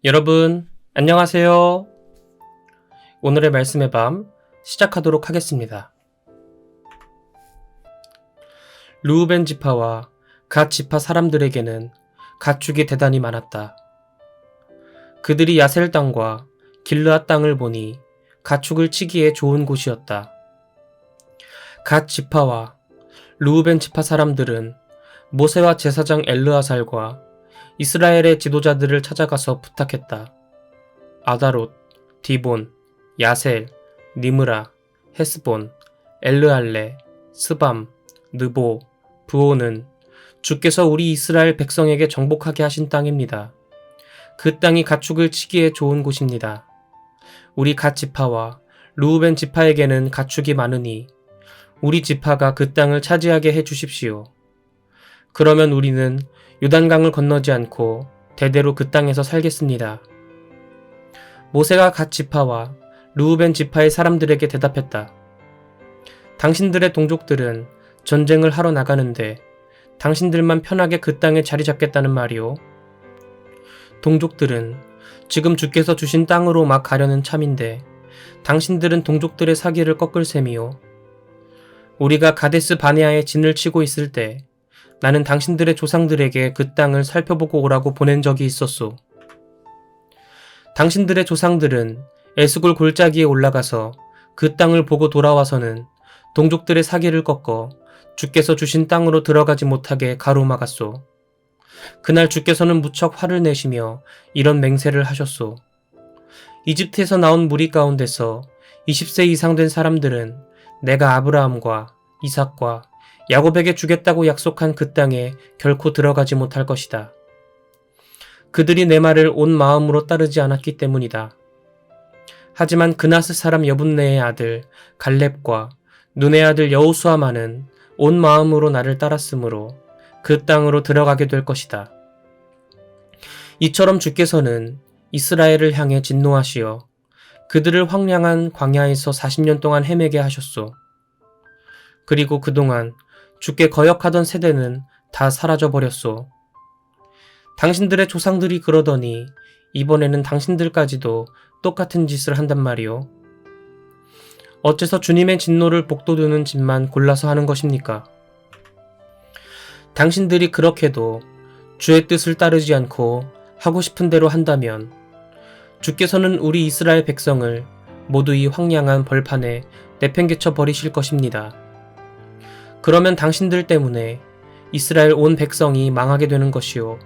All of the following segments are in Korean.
여러분, 안녕하세요. 오늘의 말씀의 밤 시작하도록 하겠습니다. 르우벤 지파와 갓 지파 사람들에게는 가축이 대단히 많았다. 그들이 야셀 땅과 길르앗 땅을 보니 가축을 치기에 좋은 곳이었다. 갓 지파와 르우벤 지파 사람들은 모세와 제사장 엘르아살과 이스라엘의 지도자들을 찾아가서 부탁했다. 아다롯, 디본, 야셀, 니므라, 헤스본, 엘르알레, 스밤, 느보, 브오는 주께서 우리 이스라엘 백성에게 정복하게 하신 땅입니다. 그 땅이 가축을 치기에 좋은 곳입니다. 우리 갓 지파와 르우벤 지파에게는 가축이 많으니 우리 지파가 그 땅을 차지하게 해 주십시오. 그러면 우리는 요단강을 건너지 않고 대대로 그 땅에서 살겠습니다. 모세가 갓 지파와 르우벤 지파의 사람들에게 대답했다. 당신들의 동족들은 전쟁을 하러 나가는데 당신들만 편하게 그 땅에 자리 잡겠다는 말이오. 동족들은 지금 주께서 주신 땅으로 막 가려는 참인데 당신들은 동족들의 사기를 꺾을 셈이오. 우리가 가데스 바네아에 진을 치고 있을 때 나는 당신들의 조상들에게 그 땅을 살펴보고 오라고 보낸 적이 있었소. 당신들의 조상들은 에스골 골짜기에 올라가서 그 땅을 보고 돌아와서는 동족들의 사기를 꺾어 주께서 주신 땅으로 들어가지 못하게 가로막았소. 그날 주께서는 무척 화를 내시며 이런 맹세를 하셨소. 이집트에서 나온 무리 가운데서 20세 이상 된 사람들은 내가 아브라함과 이삭과 야곱에게 주겠다고 약속한 그 땅에 결코 들어가지 못할 것이다. 그들이 내 말을 온 마음으로 따르지 않았기 때문이다. 하지만 그나스 사람 여분네의 아들 갈렙과 눈의 아들 여호수아만은 온 마음으로 나를 따랐으므로 그 땅으로 들어가게 될 것이다. 이처럼 주께서는 이스라엘을 향해 진노하시어 그들을 황량한 광야에서 40년 동안 헤매게 하셨소. 그리고 그동안 주께 거역하던 세대는 다 사라져버렸소. 당신들의 조상들이 그러더니 이번에는 당신들까지도 똑같은 짓을 한단 말이오. 어째서 주님의 진노를 복돋우는 짓만 골라서 하는 것입니까? 당신들이 그렇게도 주의 뜻을 따르지 않고 하고 싶은 대로 한다면 주께서는 우리 이스라엘 백성을 모두 이 황량한 벌판에 내팽개쳐 버리실 것입니다. 그러면 당신들 때문에 이스라엘 온 백성이 망하게 되는 것이요.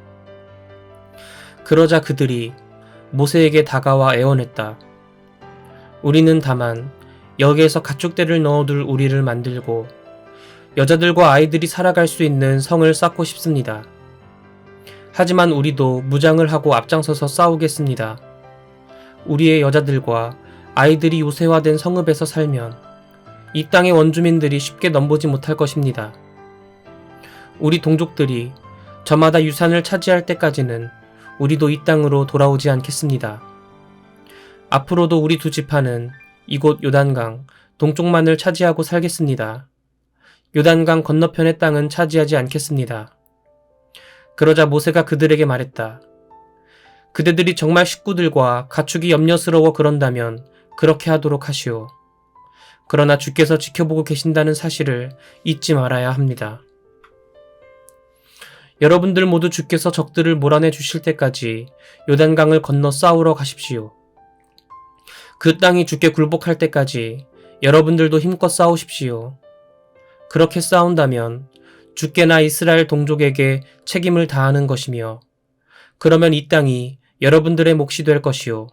그러자 그들이 모세에게 다가와 애원했다. 우리는 다만 여기에서 가축대를 넣어둘 우리를 만들고 여자들과 아이들이 살아갈 수 있는 성을 쌓고 싶습니다. 하지만 우리도 무장을 하고 앞장서서 싸우겠습니다. 우리의 여자들과 아이들이 요새화된 성읍에서 살면 이 땅의 원주민들이 쉽게 넘보지 못할 것입니다. 우리 동족들이 저마다 유산을 차지할 때까지는 우리도 이 땅으로 돌아오지 않겠습니다. 앞으로도 우리 두 지파는 이곳 요단강 동쪽만을 차지하고 살겠습니다. 요단강 건너편의 땅은 차지하지 않겠습니다. 그러자 모세가 그들에게 말했다. 그대들이 정말 식구들과 가축이 염려스러워 그런다면 그렇게 하도록 하시오. 그러나 주께서 지켜보고 계신다는 사실을 잊지 말아야 합니다. 여러분들 모두 주께서 적들을 몰아내 주실 때까지 요단강을 건너 싸우러 가십시오. 그 땅이 주께 굴복할 때까지 여러분들도 힘껏 싸우십시오. 그렇게 싸운다면 주께나 이스라엘 동족에게 책임을 다하는 것이며 그러면 이 땅이 여러분들의 몫이 될 것이요.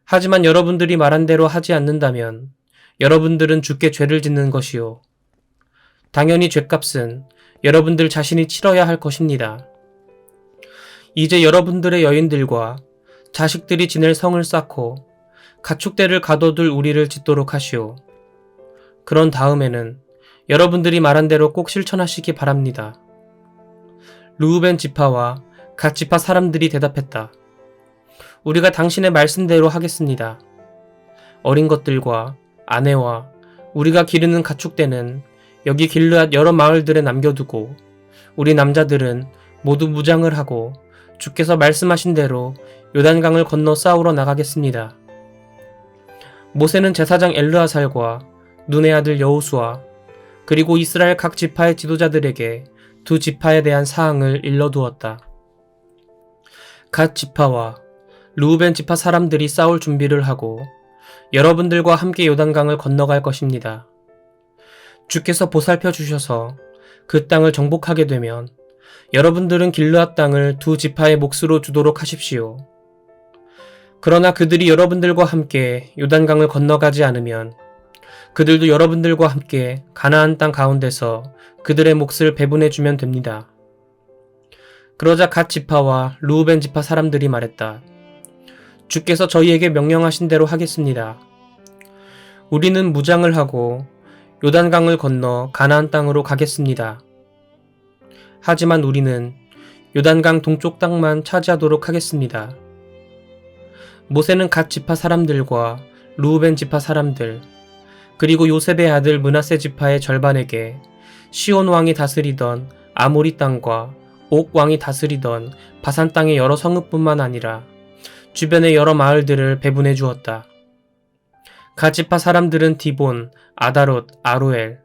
하지만 여러분들이 말한 대로 하지 않는다면 여러분들은 주께 죄를 짓는 것이요. 당연히 죗값은 여러분들 자신이 치러야 할 것입니다. 이제 여러분들의 여인들과 자식들이 지낼 성을 쌓고 가축대를 가둬둘 우리를 짓도록 하시오. 그런 다음에는 여러분들이 말한 대로 꼭 실천하시기 바랍니다. 르우벤 지파와 갓 지파 사람들이 대답했다. 우리가 당신의 말씀대로 하겠습니다. 어린 것들과 아내와 우리가 기르는 가축대는 여기 길르앗 여러 마을들에 남겨두고 우리 남자들은 모두 무장을 하고 주께서 말씀하신 대로 요단강을 건너 싸우러 나가겠습니다. 모세는 제사장 엘르아살과 눈의 아들 여호수아 그리고 이스라엘 각 지파의 지도자들에게 두 지파에 대한 사항을 일러두었다. 갓 지파와 르우벤 지파 사람들이 싸울 준비를 하고 여러분들과 함께 요단강을 건너갈 것입니다. 주께서 보살펴 주셔서 그 땅을 정복하게 되면 여러분들은 길르앗 땅을 두 지파의 몫으로 주도록 하십시오. 그러나 그들이 여러분들과 함께 요단강을 건너가지 않으면 그들도 여러분들과 함께 가나안 땅 가운데서 그들의 몫을 배분해 주면 됩니다. 그러자 갓 지파와 르우벤 지파 사람들이 말했다. 주께서 저희에게 명령하신 대로 하겠습니다. 우리는 무장을 하고 요단강을 건너 가나안 땅으로 가겠습니다. 하지만 우리는 요단강 동쪽 땅만 차지하도록 하겠습니다. 모세는 갓 지파 사람들과 르우벤 지파 사람들 그리고 요셉의 아들 므낫세 지파의 절반에게 시온 왕이 다스리던 아모리 땅과 옥 왕이 다스리던 바산 땅의 여러 성읍뿐만 아니라 주변의 여러 마을들을 배분해 주었다. 갓 지파 사람들은 디본, 아다롯, 아로엘,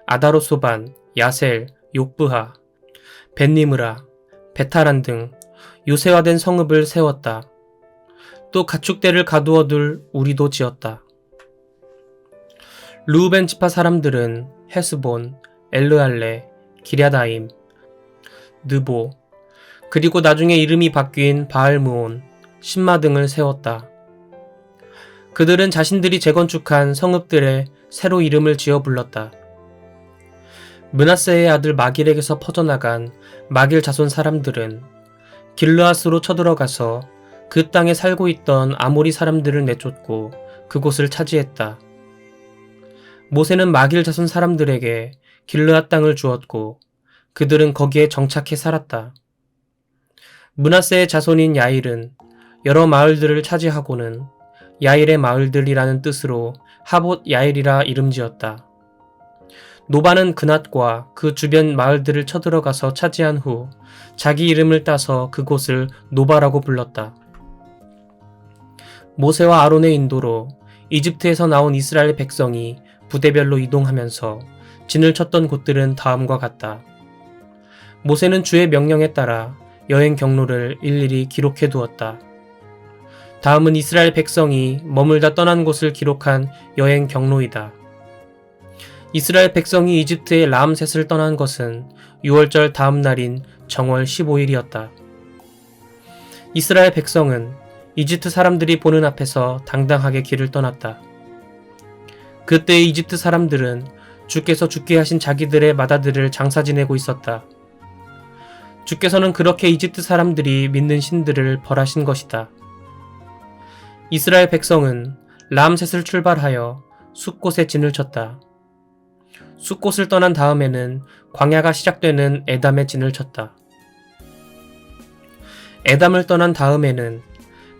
아다롯 소반, 야셀, 욕브하, 벳니므라, 베타란 등 요새화된 성읍을 세웠다. 또 가축대를 가두어둘 우리도 지었다. 르우벤 지파 사람들은 헤스본, 엘르알레, 기랴다임, 느보, 그리고 나중에 이름이 바뀐 바알므온, 신마 등을 세웠다. 그들은 자신들이 재건축한 성읍들에 새로 이름을 지어 불렀다. 므낫세의 아들 마길에게서 퍼져나간 마길 자손 사람들은 길르앗으로 쳐들어가서 그 땅에 살고 있던 아모리 사람들을 내쫓고 그곳을 차지했다. 모세는 마길 자손 사람들에게 길르앗 땅을 주었고 그들은 거기에 정착해 살았다. 므낫세의 자손인 야일은 여러 마을들을 차지하고는 야일의 마을들이라는 뜻으로 하봇 야일이라 이름지었다. 노바는 그낫과 그 주변 마을들을 쳐들어가서 차지한 후 자기 이름을 따서 그곳을 노바라고 불렀다. 모세와 아론의 인도로 이집트에서 나온 이스라엘 백성이 부대별로 이동하면서 진을 쳤던 곳들은 다음과 같다. 모세는 주의 명령에 따라 여행 경로를 일일이 기록해 두었다. 다음은 이스라엘 백성이 머물다 떠난 곳을 기록한 여행 경로이다. 이스라엘 백성이 이집트의 라암셋을 떠난 것은 6월절 다음 날인 정월 15일이었다. 이스라엘 백성은 이집트 사람들이 보는 앞에서 당당하게 길을 떠났다. 그때 이집트 사람들은 주께서 죽게 하신 자기들의 맏아들을 장사 지내고 있었다. 주께서는 그렇게 이집트 사람들이 믿는 신들을 벌하신 것이다. 이스라엘 백성은 라암셋을 출발하여 숫곳에 진을 쳤다. 숫곳을 떠난 다음에는 광야가 시작되는 에담에 진을 쳤다. 에담을 떠난 다음에는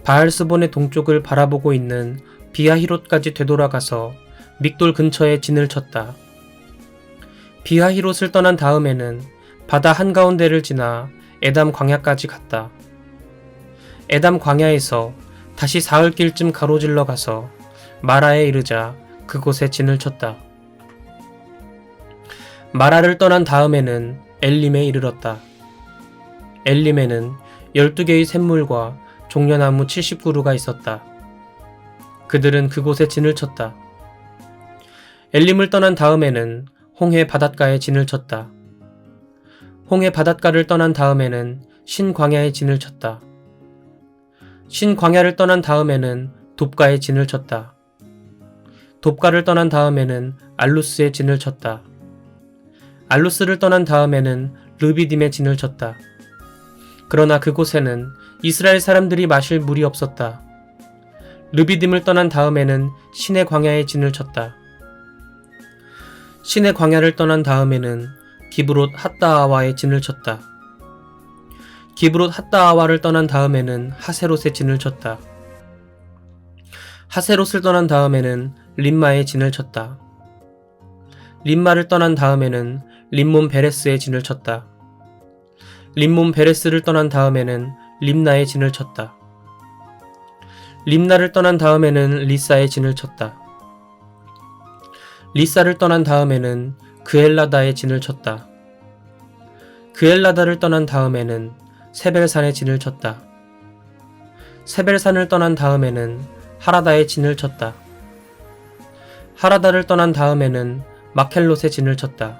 바알스본의 동쪽을 바라보고 있는 비하히롯까지 되돌아가서 믹돌 근처에 진을 쳤다. 비하히롯을 떠난 다음에는 바다 한가운데를 지나 에담 광야까지 갔다. 에담 광야에서 다시 사흘길쯤 가로질러 가서 마라에 이르자 그곳에 진을 쳤다. 마라를 떠난 다음에는 엘림에 이르렀다. 엘림에는 12개의 샘물과 종려나무 70그루가 있었다. 그들은 그곳에 진을 쳤다. 엘림을 떠난 다음에는 홍해 바닷가에 진을 쳤다. 홍해 바닷가를 떠난 다음에는 신광야에 진을 쳤다. 신광야를 떠난 다음에는 돕가에 진을 쳤다. 돕가를 떠난 다음에는 알루스에 진을 쳤다. 알루스를 떠난 다음에는 르비딤에 진을 쳤다. 그러나 그곳에는 이스라엘 사람들이 마실 물이 없었다. 르비딤을 떠난 다음에는 신의 광야에 진을 쳤다. 신의 광야를 떠난 다음에는 기브롯 핫다아와에 진을 쳤다. 기브롯 핫다아와를 떠난 다음에는 하세롯에 진을 쳤다. 하세롯을 떠난 다음에는 림마에 진을 쳤다. 림마를 떠난 다음에는 림몬 베레스에 진을 쳤다. 림몬 베레스를 떠난 다음에는 림나의 진을 쳤다. 림나를 떠난 다음에는 리사의 진을 쳤다. 리사를 떠난 다음에는 그엘라다의 진을 쳤다. 그엘라다를 떠난 다음에는 세벨산의 진을 쳤다. 세벨산을 떠난 다음에는 하라다의 진을 쳤다. 하라다를 떠난 다음에는 마켈롯의 진을 쳤다.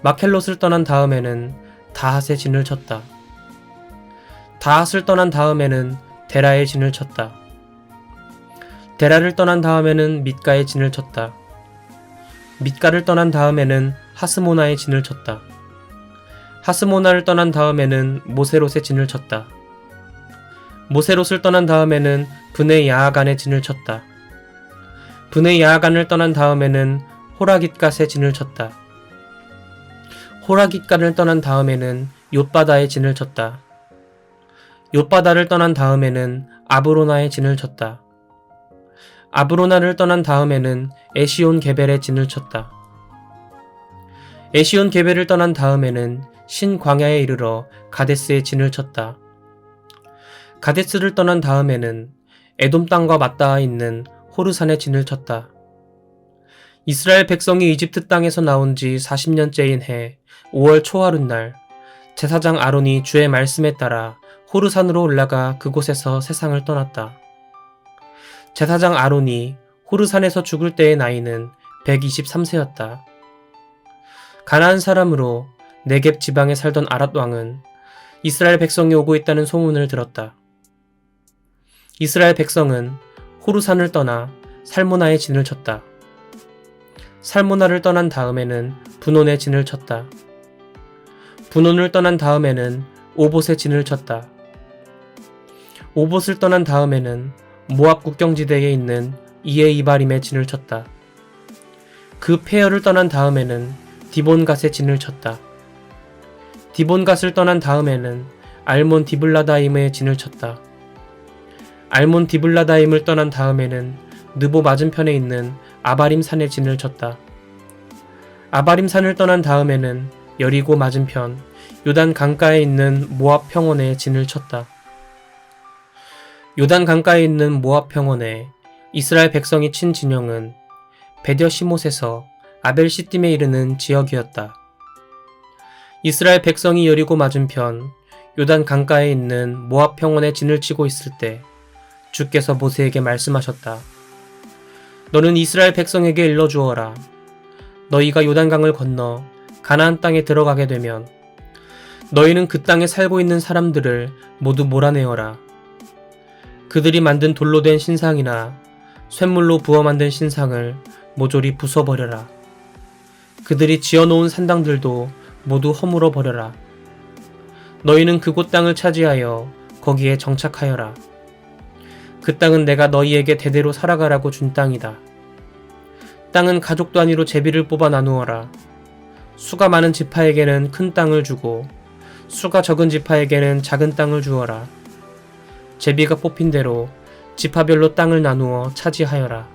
마켈롯을 떠난 다음에는 다핫의 진을 쳤다. 다핫을 떠난 다음에는 데라의 진을 쳤다. 데라를 떠난 다음에는 mit가의 진을 쳤다. mit가를 떠난 다음에는 하스모나의 진을 쳤다. 하스모나를 떠난 다음에는 모세롯의 진을 쳤다. 모세롯을 떠난 다음에는 브네 야아간의 진을 쳤다. 브네 야아간을 떠난 다음에는 호라깃갓의 진을 쳤다. 호라깃갓을 떠난 다음에는 욤바다의 진을 쳤다. 욤바다를 떠난 다음에는 아브로나의 진을 쳤다. 아브로나를 떠난 다음에는 에시온 게벨의 진을 쳤다. 에시온 게벨을 떠난 다음에는 신광야에 이르러 가데스의 진을 쳤다. 가데스를 떠난 다음에는 에돔 땅과 맞닿아 있는 호르산의 진을 쳤다. 이스라엘 백성이 이집트 땅에서 나온 지 40년째인 해 5월 초하룻날 제사장 아론이 주의 말씀에 따라 호르산으로 올라가 그곳에서 세상을 떠났다. 제사장 아론이 호르산에서 죽을 때의 나이는 123세였다. 가나안 사람으로 네겝 지방에 살던 아랏 왕은 이스라엘 백성이 오고 있다는 소문을 들었다. 이스라엘 백성은 호르산을 떠나 살모나의 진을 쳤다. 살모나를 떠난 다음에는 분온의 진을 쳤다. 분온을 떠난 다음에는 오봇의 진을 쳤다. 오봇을 떠난 다음에는 모압 국경지대에 있는 이에이바림의 진을 쳤다. 그 폐허를 떠난 다음에는 디본갓의 진을 쳤다. 디본갓을 떠난 다음에는 알몬 디블라다임의 진을 쳤다. 알몬 디블라다임을 떠난 다음에는 느보 맞은편에 있는 아바림 산의 진을 쳤다. 아바림 산을 떠난 다음에는 여리고 맞은편 요단 강가에 있는 모압 평원의 진을 쳤다. 요단 강가에 있는 모압 평원에 이스라엘 백성이 친 진영은 베뎌시못에서 아벨 시딤에 이르는 지역이었다. 이스라엘 백성이 여리고 맞은편 요단 강가에 있는 모압 평원에 진을 치고 있을 때 주께서 모세에게 말씀하셨다. 너는 이스라엘 백성에게 일러주어라. 너희가 요단강을 건너 가나안 땅에 들어가게 되면 너희는 그 땅에 살고 있는 사람들을 모두 몰아내어라. 그들이 만든 돌로 된 신상이나 쇳물로 부어 만든 신상을 모조리 부숴버려라. 그들이 지어놓은 산당들도 모두 허물어 버려라. 너희는 그곳 땅을 차지하여 거기에 정착하여라. 그 땅은 내가 너희에게 대대로 살아가라고 준 땅이다. 땅은 가족 단위로 제비를 뽑아 나누어라. 수가 많은 지파에게는 큰 땅을 주고 수가 적은 지파에게는 작은 땅을 주어라. 제비가 뽑힌 대로 지파별로 땅을 나누어 차지하여라.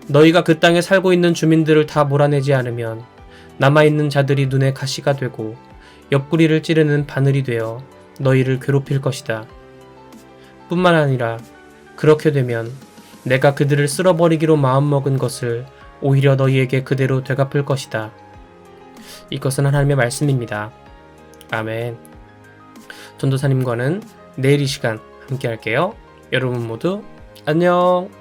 너희가 그 땅에 살고 있는 주민들을 다 몰아내지 않으면 남아있는 자들이 눈에 가시가 되고 옆구리를 찌르는 바늘이 되어 너희를 괴롭힐 것이다. 뿐만 아니라 그렇게 되면 내가 그들을 쓸어버리기로 마음먹은 것을 오히려 너희에게 그대로 되갚을 것이다. 이것은 하나님의 말씀입니다. 아멘. 전도사님과는 내일 이 시간 함께 할게요. 여러분 모두 안녕.